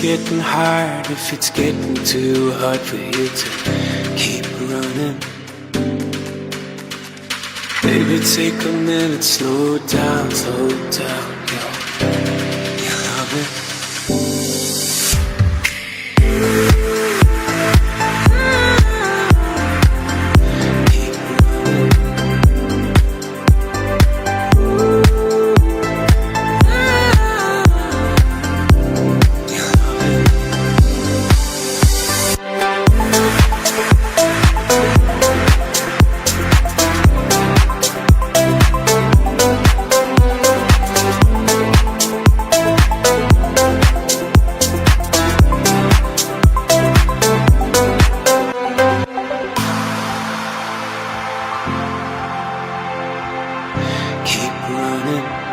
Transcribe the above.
getting hard, if it's getting too hard for you to keep running, baby, take a minute, slow down, yo. You love it. Keep running.